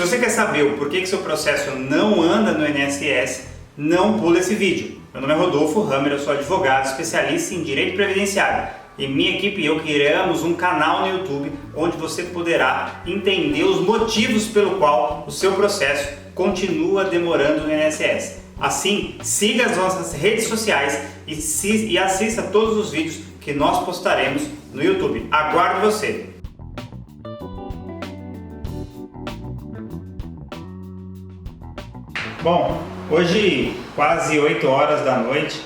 Se você quer saber o porquê que seu processo não anda no INSS, não pula esse vídeo. Meu nome é Rodolfo Hammer, eu sou advogado especialista em direito previdenciário. E minha equipe e eu criamos um canal no YouTube onde você poderá entender os motivos pelo qual o seu processo continua demorando no INSS. Assim, siga as nossas redes sociais e assista todos os vídeos que nós postaremos no YouTube. Aguardo você! Bom, hoje quase 8 horas da noite,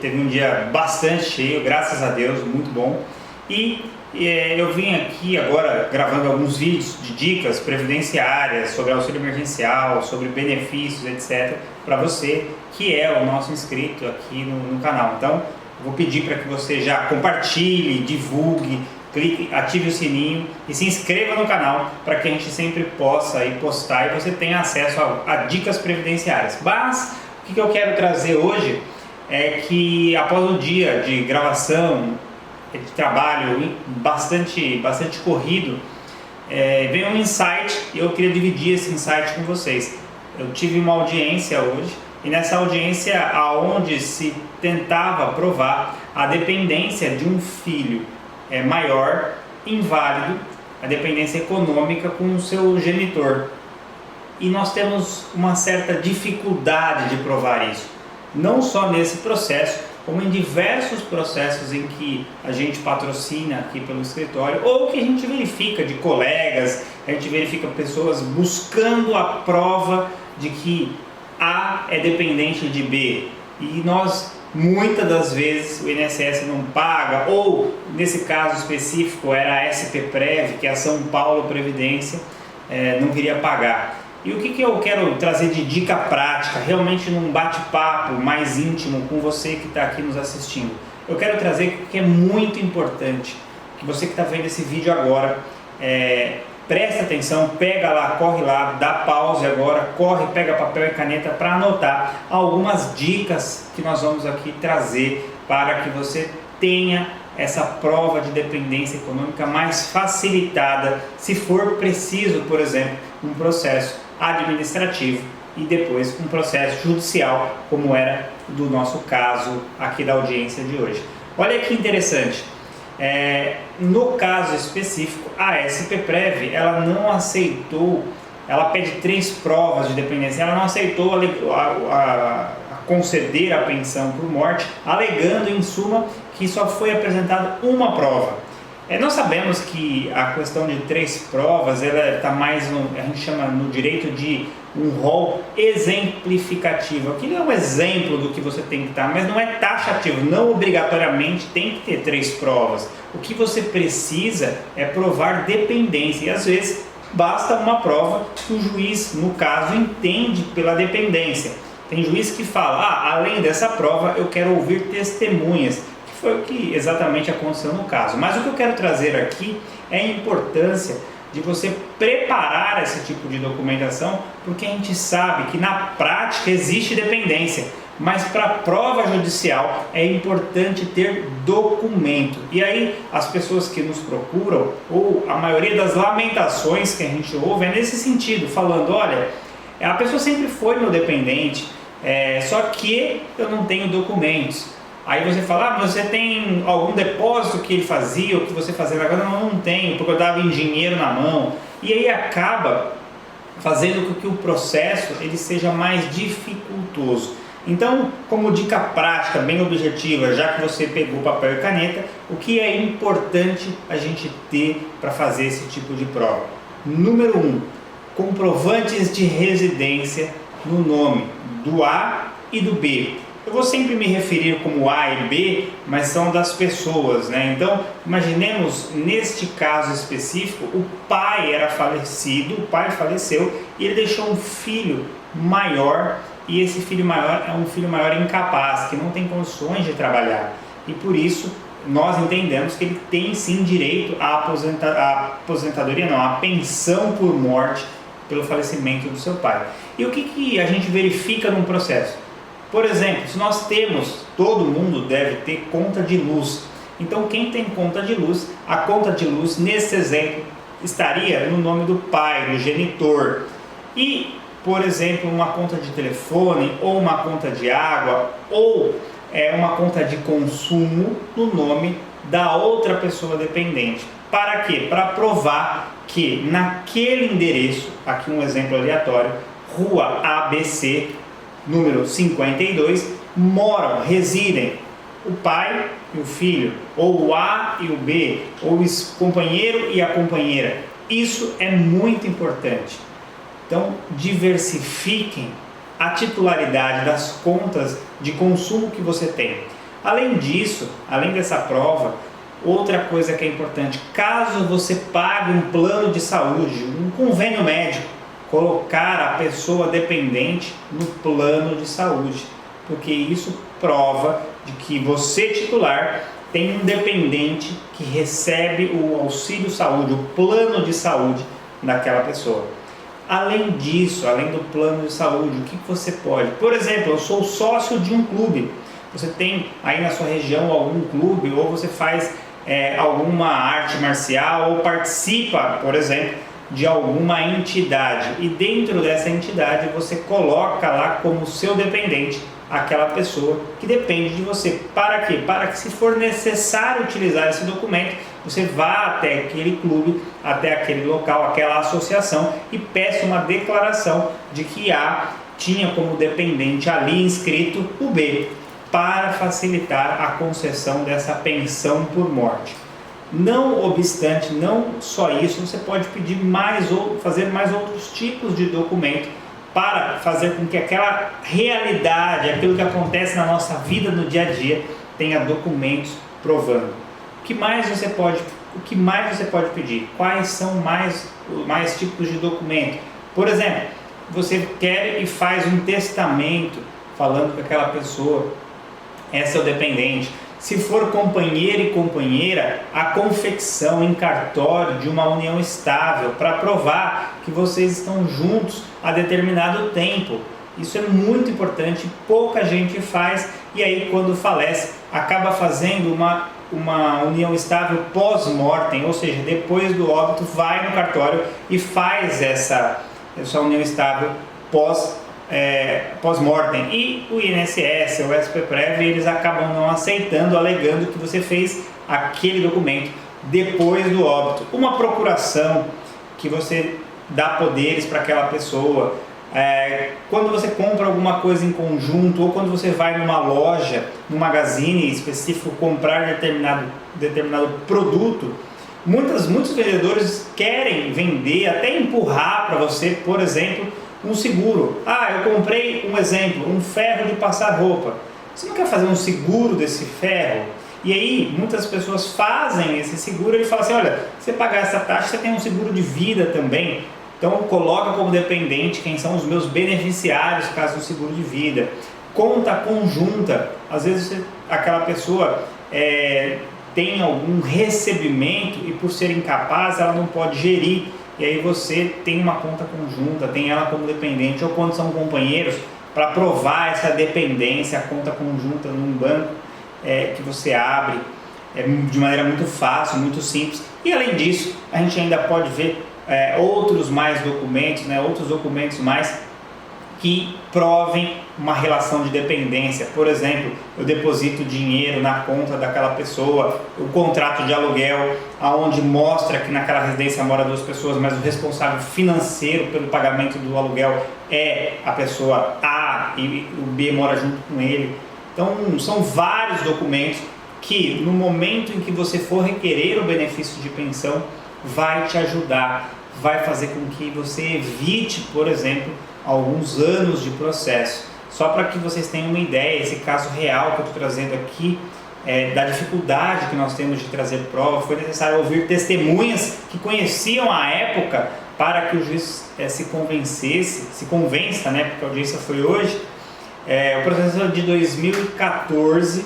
teve um dia bastante cheio, graças a Deus, muito bom. E eu vim aqui agora gravando alguns vídeos de dicas previdenciárias sobre auxílio emergencial, sobre benefícios, etc. para você que é o nosso inscrito aqui no canal. Então, vou pedir para que você já compartilhe, divulgue, clique, ative o sininho e se inscreva no canal para que a gente sempre possa postar e você tenha acesso a dicas previdenciárias. Mas o que eu quero trazer hoje é que após um dia de gravação, de trabalho bastante corrido, veio um insight e eu queria dividir esse insight com vocês. Eu tive uma audiência hoje e nessa audiência aonde se tentava provar a dependência de um filho maior, inválido, a dependência econômica com o seu genitor. E nós temos uma certa dificuldade de provar isso, não só nesse processo, como em diversos processos em que a gente patrocina aqui pelo escritório, ou que a gente verifica de colegas, a gente verifica pessoas buscando a prova de que A é dependente de B. E nós, muitas das vezes, o INSS não paga, ou nesse caso específico era a SPPrev, que é a São Paulo Previdência, não queria pagar. E o que eu quero trazer de dica prática, realmente num bate-papo mais íntimo com você que está aqui nos assistindo? Eu quero trazer que é muito importante, que você que está vendo esse vídeo agora, presta atenção, pega lá, corre lá, dá pause agora, corre, pega papel e caneta para anotar algumas dicas que nós vamos aqui trazer para que você tenha essa prova de dependência econômica mais facilitada, se for preciso, por exemplo, um processo administrativo e depois um processo judicial, como era do nosso caso aqui da audiência de hoje. Olha que interessante, no caso específico, a SPPrev, ela não aceitou, ela pede 3 provas de dependência, ela não aceitou a conceder a pensão por morte, alegando em suma que só foi apresentada uma prova. Nós sabemos que a questão de 3 provas, ela está mais, a gente chama no direito de um rol exemplificativo. Aquilo é um exemplo do que você tem que estar, mas não é taxativo, não obrigatoriamente tem que ter 3 provas. O que você precisa é provar dependência, e às vezes basta uma prova que o juiz, no caso, entende pela dependência. Tem juiz que fala, além dessa prova eu quero ouvir testemunhas. Foi o que exatamente aconteceu no caso. Mas o que eu quero trazer aqui é a importância de você preparar esse tipo de documentação, porque a gente sabe que na prática existe dependência, mas para a prova judicial é importante ter documento. E aí as pessoas que nos procuram, ou a maioria das lamentações que a gente ouve é nesse sentido, falando, olha, a pessoa sempre foi meu dependente, só que eu não tenho documentos. Aí você fala, mas você tem algum depósito que ele fazia, ou que você fazia na casa? Não tenho, porque eu dava em dinheiro na mão. E aí acaba fazendo com que o processo ele seja mais dificultoso. Então, como dica prática, bem objetiva, já que você pegou papel e caneta, o que é importante a gente ter para fazer esse tipo de prova? Número 1, comprovantes de residência no nome do A e do B. Eu vou sempre me referir como A e B, mas são das pessoas, né? Então, imaginemos, neste caso específico, o pai era falecido, o pai faleceu e ele deixou um filho maior, e esse filho maior é um filho maior incapaz, que não tem condições de trabalhar. E por isso, nós entendemos que ele tem sim direito à aposentadoria, não, à pensão por morte pelo falecimento do seu pai. E o que a gente verifica num processo? Por exemplo, se nós temos, todo mundo deve ter conta de luz. Então quem tem conta de luz, a conta de luz nesse exemplo estaria no nome do pai, do genitor. E, por exemplo, uma conta de telefone, ou uma conta de água, ou uma conta de consumo no nome da outra pessoa dependente. Para quê? Para provar que naquele endereço, aqui um exemplo aleatório, rua ABC, número 52, residem o pai e o filho, ou o A e o B, ou o companheiro e a companheira. Isso é muito importante. Então, diversifiquem a titularidade das contas de consumo que você tem. Além disso, além dessa prova, outra coisa que é importante, caso você pague um plano de saúde, um convênio médico, colocar a pessoa dependente no plano de saúde, porque isso prova de que você, titular, tem um dependente que recebe o auxílio saúde, o plano de saúde daquela pessoa. Além disso, além do plano de saúde, o que você pode? Por exemplo, eu sou sócio de um clube. Você tem aí na sua região algum clube, ou você faz alguma arte marcial, ou participa, por exemplo, de alguma entidade. E dentro dessa entidade você coloca lá como seu dependente aquela pessoa que depende de você. Para quê? Para que, se for necessário utilizar esse documento, você vá até aquele clube, até aquele local, aquela associação e peça uma declaração de que A tinha como dependente ali inscrito o B, para facilitar a concessão dessa pensão por morte. Não obstante, não só isso, você pode pedir fazer mais outros tipos de documento para fazer com que aquela realidade, aquilo que acontece na nossa vida no dia a dia, tenha documentos provando. O que mais você pode pedir? Quais são mais tipos de documento? Por exemplo, você quer e faz um testamento falando que aquela pessoa é seu dependente. Se for companheiro e companheira, a confecção em cartório de uma união estável para provar que vocês estão juntos há determinado tempo. Isso é muito importante, pouca gente faz, e aí quando falece acaba fazendo uma união estável pós-mortem, ou seja, depois do óbito vai no cartório e faz essa união estável pós-mortem, e o INSS, o SPPREV, eles acabam não aceitando, alegando que você fez aquele documento depois do óbito. Uma procuração que você dá poderes para aquela pessoa, quando você compra alguma coisa em conjunto, ou quando você vai numa loja, num magazine específico, comprar determinado produto, muitos vendedores querem vender, até empurrar para você, por exemplo, um seguro. Eu comprei, um ferro de passar roupa. Você não quer fazer um seguro desse ferro? E aí muitas pessoas fazem esse seguro e falam assim, olha, você pagar essa taxa, você tem um seguro de vida também. Então coloca como dependente quem são os meus beneficiários caso do seguro de vida. Conta conjunta, às vezes aquela pessoa tem algum recebimento e por ser incapaz ela não pode gerir. E aí você tem uma conta conjunta, tem ela como dependente, ou quando são companheiros, para provar essa dependência, a conta conjunta num banco que você abre de maneira muito fácil, muito simples. E além disso, a gente ainda pode ver outros documentos mais que provem uma relação de dependência. Por exemplo, eu deposito dinheiro na conta daquela pessoa, o contrato de aluguel, aonde mostra que naquela residência mora 2 pessoas, mas o responsável financeiro pelo pagamento do aluguel é a pessoa A e o B mora junto com ele. Então, são vários documentos que, no momento em que você for requerer o benefício de pensão, vai te ajudar, vai fazer com que você evite, por exemplo, alguns anos de processo. Só para que vocês tenham uma ideia, esse caso real que eu estou trazendo aqui, da dificuldade que nós temos de trazer prova, foi necessário ouvir testemunhas que conheciam a época para que o juiz se convença, né, porque a audiência foi hoje. O processo é de 2014,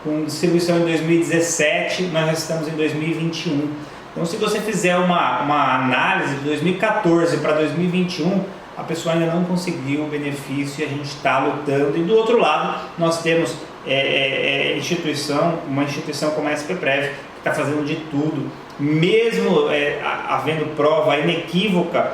com distribuição em 2017, nós estamos em 2021. Então, se você fizer uma análise de 2014 para 2021, a pessoa ainda não conseguiu o benefício e a gente está lutando. E do outro lado, nós temos uma instituição como a SPPREV, que está fazendo de tudo mesmo havendo prova inequívoca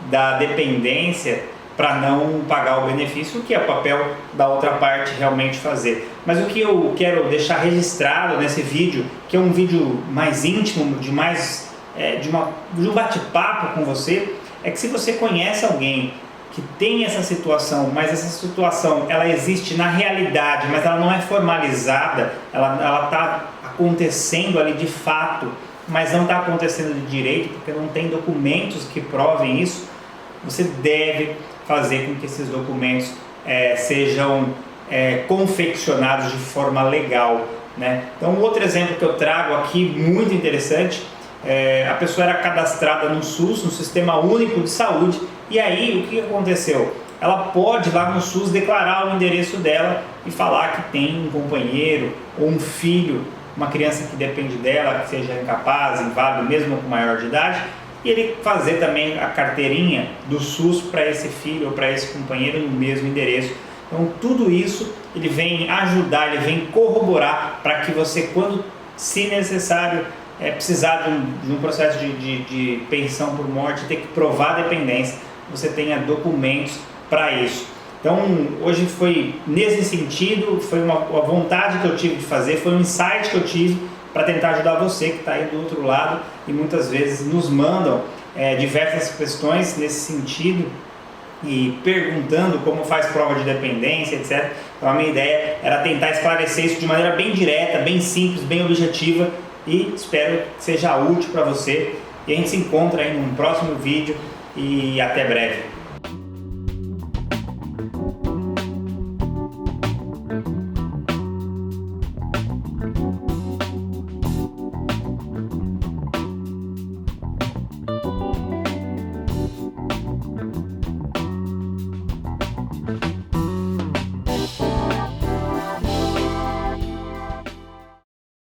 da dependência, para não pagar o benefício, o que é o papel da outra parte realmente fazer. Mas o que eu quero deixar registrado nesse vídeo, que é um vídeo mais íntimo, de um bate-papo com você, é que se você conhece alguém que tem essa situação, mas essa situação ela existe na realidade, mas ela não é formalizada, ela está acontecendo ali de fato, mas não está acontecendo de direito, porque não tem documentos que provem isso, você deve fazer com que esses documentos sejam confeccionados de forma legal, né? Então, outro exemplo que eu trago aqui, muito interessante, a pessoa era cadastrada no SUS, no Sistema Único de Saúde, e aí o que aconteceu? Ela pode lá no SUS declarar o endereço dela e falar que tem um companheiro ou um filho, uma criança que depende dela, que seja incapaz, inválido, mesmo com maior de idade, e ele fazer também a carteirinha do SUS para esse filho ou para esse companheiro no mesmo endereço. Então tudo isso ele vem ajudar, ele vem corroborar para que você, quando se necessário, precisar de um processo de pensão por morte, ter que provar a dependência, você tenha documentos para isso. Então hoje foi nesse sentido, foi uma vontade que eu tive de fazer, foi um insight que eu tive para tentar ajudar você que está aí do outro lado e muitas vezes nos mandam diversas questões nesse sentido e perguntando como faz prova de dependência, etc. Então a minha ideia era tentar esclarecer isso de maneira bem direta, bem simples, bem objetiva e espero que seja útil para você. E a gente se encontra aí num próximo vídeo e até breve.